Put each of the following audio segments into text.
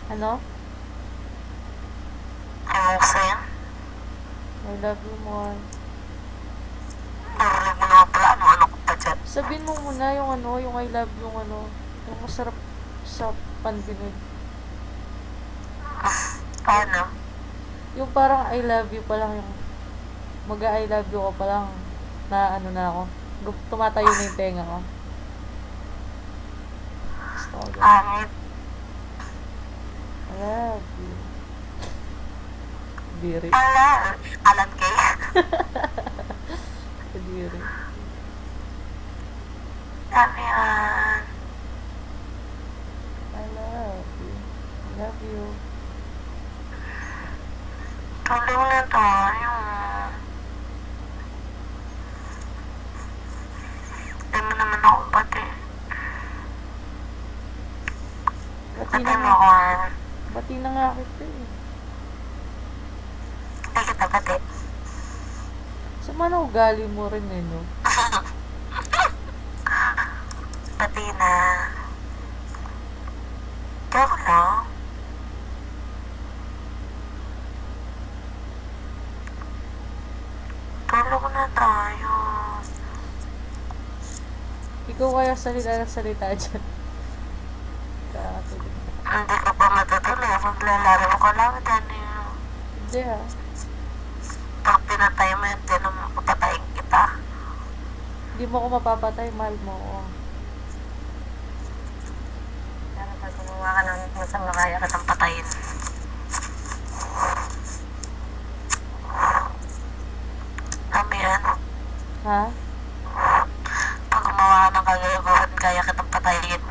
Ano? Ewan ko sa'yo. I love you more. Narinig mo naman pala ano ko pa dyan. Sabihin mo muna yung ano, yung I love you, yung ano, yung masarap sa pandinig. Paano? Yung parang I love you pa lang, yung mag-I love you ko pa lang, na ano na ako. Tumatayo na yung tenga ko. Gusto ko ganun. Pangit. I love you. Diri. Alan Kay. Diri. Dami yan. I love you. I love you. Tulong na tayo. Hindi mo naman ako pati. Bati Pati na mo nga. ako. Bati na nga kita eh. Hindi kita pati. Sama na ugali mo rin eh, no? Pati na. Joke lang. Tulong na tayo. Ikaw kaya salita na salita dyan. Kakatuloy. Hindi ka pa matutuloy. Maglalaro ko lang dyan eh. Hindi ah. Pag pinatay mo yun, din naman papatayin kita. Hindi mo ako mapapatay, mahal mo ako. Pero pag gumawa ka ng masama, kaya ka nang patayin. Sabi yan, Ha? pag gumawa ka ng kagagawan, kaya ka nang patayin.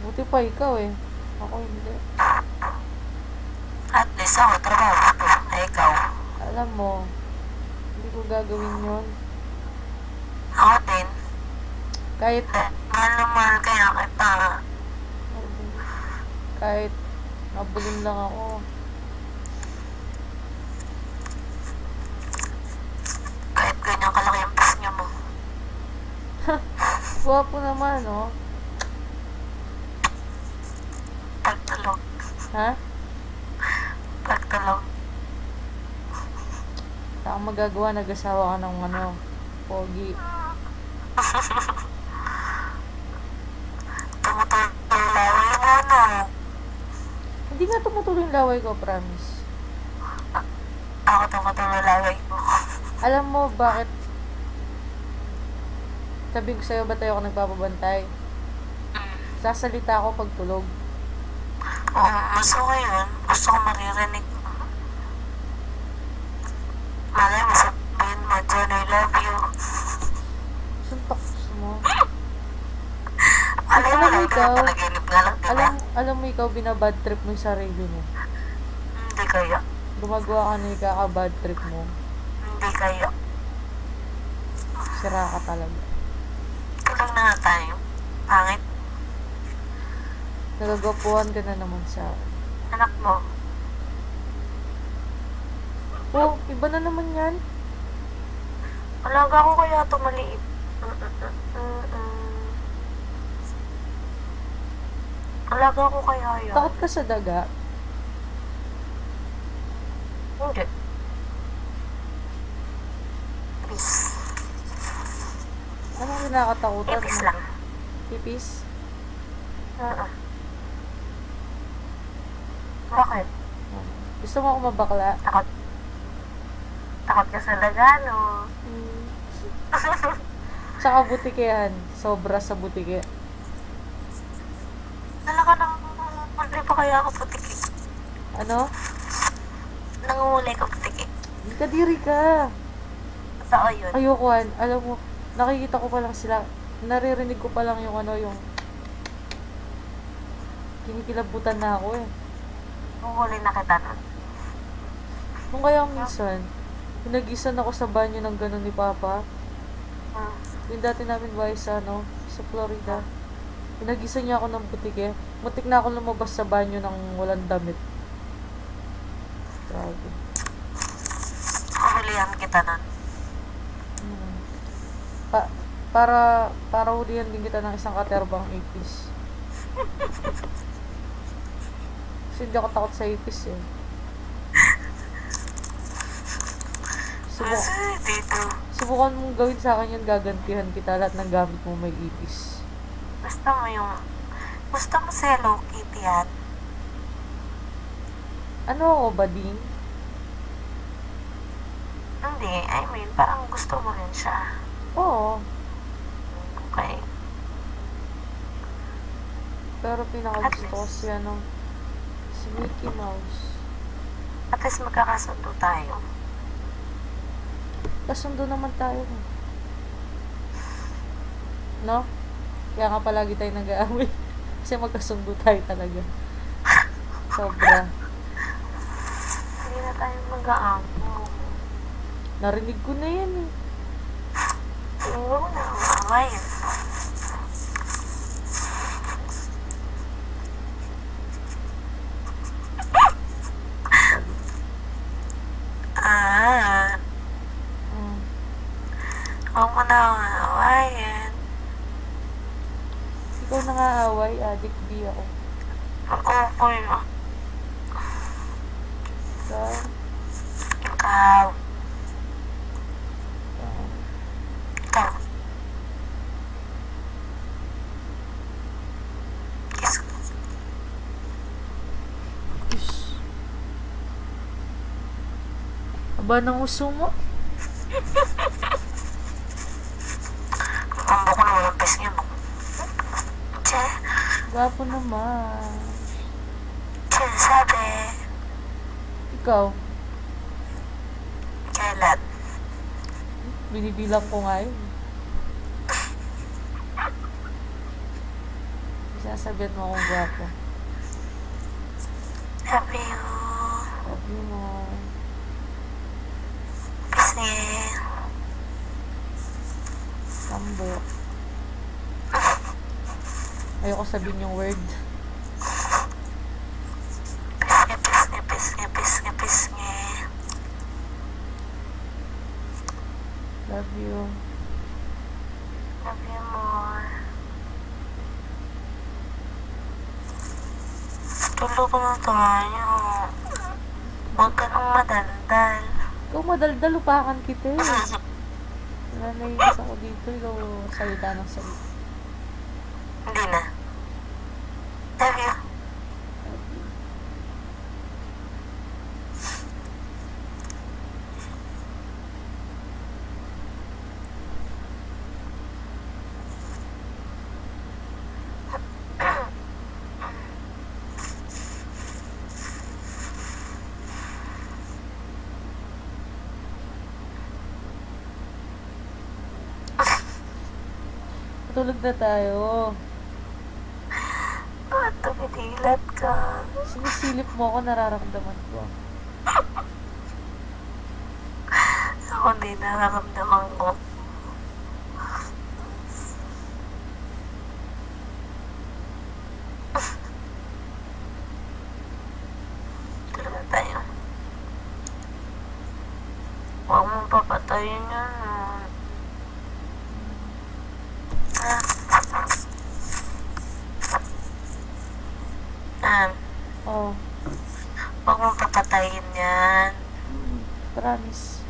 Buti pa ikaw eh. Ako hindi. At least ako, trabaho ko. Ay, ikaw. Alam mo, hindi ko gagawin yun. Ako din. Kahit, Mahal na mahal kaya kita. kahit nabulin lang ako. Kahit ganyan kalaki ang pus niyo mo. Guwapo naman, oh. Pagtulog. Ha? Pagtulog. Wala kang magagawa, nag-asawa ka ng ano, pogi. Tumutulong laway mo, no? Hindi nga tumutuloy yung laway ko, promise. Ako tumutulong laway mo. Alam mo bakit sabi ko sa'yo ba tayo ako nagpapabantay? Sasalita ako pag tulog. Oo, mas okay yun. Gusto ko maririnig. Malay mo sabihin mo, John, I love you. Suntok mo. Alam mo Alam mo lang, ikaw, panaginip nga lang, diba? alam mo ikaw binabad trip mo yung sarili mo. Hindi kaya. Gumagawa ka na ikaka-bad trip mo. Hindi kaya. Sira ka talaga. Tulog na nga tayo. Pangit. Nagagapuhan ka na naman sa akin. Anak mo. Oh, iba na naman yan. Alaga ko kaya ito maliit. Alaga ko kaya yan. Takot ka sa daga. Hindi. Peace. Anong kinakatakutan Ipis mo? lang. Pipis? Bakit? Gusto mo ako mabakla? Takot. Takot ka sa daga, no? Tsaka butikihan. Sobra sa butike. Nalaka nang muli pa kaya ako putiki. Ano? Nangungulay ko putiki. Hindi ka diri ka. Totoo yun. Ayoko, alam mo, nakikita ko pa lang sila, naririnig ko pa lang yung ano, yung kinikilabutan na ako eh. Nangungulay na kita nun. Kung kaya minsan, pinagisan ako sa banyo ng gano'n ni Papa. Yung dati namin bahay sa ano, sa Florida. Pinagisan niya ako ng butike. Mutik na ako lumabas sa banyo ng walang damit. Grabe. Huhulihan kita nun. Para hulihan din kita ng isang katerbang 80s. Kasi hindi ako takot sa ipis eh. Dito. Subukan mong gawin sa akin yun, gagantihan kita lahat ng gamit mo may ipis. Gusto mo si Hello Kitty yan? Ano ako, bading? Hindi, I mean, parang gusto mo rin siya. Oo. Okay. Pero pinakagusto ko si ano, si Mickey Mouse. At least magkakasundo tayo. Kasundo naman tayo. No? Kaya nga palagi tayo nag-aaway. Kasi magkasundo tayo talaga. Sobra. Hindi na tayo mag-aamo. Narinig ko na yan eh. Tingin mo na, maawayan. Mm. Huwag mo na maawayan. Ikaw na nga away, adik di ako. Ako mo. Ikaw, Ikaw. ikaw. Ikaw. Kiss ko. Ish. Aba ng uso mo? Kambo ko na walang pes niya, no? Che, Gwapo naman. che, sabi. Ikaw, Kailan? binibilang ko nga yun. Sasabihan mo akong gwapo. Sabi yo. Sabi mo. Kasi, Sambo. Ayoko sabihin yung word. pisngi. Love you. Love you more. Tulog na tayo. Huwag ka nang madaldal. Ikaw madaldal, lupakan kita eh. Nanainis ako dito, ikaw salita ng salita. Hindi na. Love you. Tulog na tayo. Ba't tumidilat ka? Sinisilip mo ako, nararamdaman ko. Ako hindi nararamdaman ko. Tulog na tayo. Huwag mong papatayin yan. Oh, Huwag mong papatayin yan. promise.